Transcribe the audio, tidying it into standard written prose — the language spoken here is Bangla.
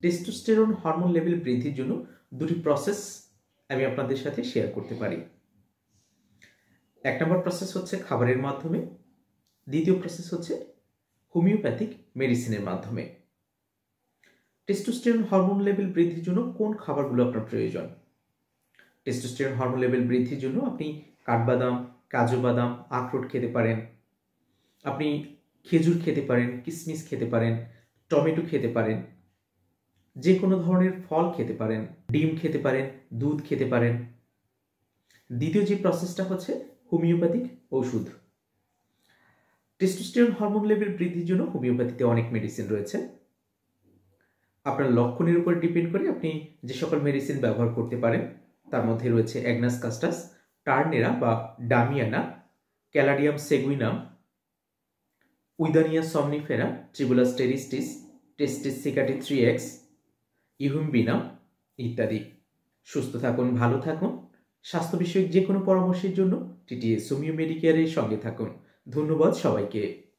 টেস্টোস্টেরন হরমোন লেভেল বৃদ্ধির জন্য দুটি প্রসেস আমি আপনাদের সাথে শেয়ার করতে পারি। এক নম্বর প্রসেস হচ্ছে খাবারের মাধ্যমে, দ্বিতীয় প্রসেস হচ্ছে হোমিওপ্যাথিক মেডিসিনের মাধ্যমে। টেস্টোস্টেরন হরমোন লেভেল বৃদ্ধির জন্য কোন খাবারগুলো আপনার প্রয়োজন? টেস্টোস্টেরন হরমোন লেভেল বৃদ্ধির জন্য আপনি কাঠবাদাম, কাজু বাদাম, আখরোট খেতে পারেন, আপনি খেজুর খেতে পারেন, কিশমিশ খেতে পারেন, টমেটো খেতে পারেন, যে কোনো ধরনের ফল খেতে পারেন, ডিম খেতে পারেন, দুধ খেতে পারেন। দ্বিতীয় যে প্রসেসটা হচ্ছে হোমিওপ্যাথিক ওষুধ। টেস্টোস্টেরন হরমোন লেভেল বৃদ্ধির জন্য হোমিওপ্যাথিতে অনেক মেডিসিন রয়েছে। আপনার লক্ষণের উপর ডিপেন্ড করে আপনি যে সকল মেডিসিন ব্যবহার করতে পারেন তার মধ্যে রয়েছে অ্যাগনাস কাস্টাস, টার্নেরা বা ডামিয়ানা, ক্যালাডিয়াম সেগুইনাম, উইদানিয়া সমনিফেরা, ট্রিবুলাস টেরিস্টিস, টেস্টিস সিকাটি 3X, ইহুম্বিনাম ইত্যাদি। সুস্থ থাকুন, ভালো থাকুন। স্বাস্থ্য বিষয়ক যে কোনো পরামর্শের জন্য টিটিএস হোমিও মেডিকেয়ারের সঙ্গে থাকুন। ধন্যবাদ সবাইকে।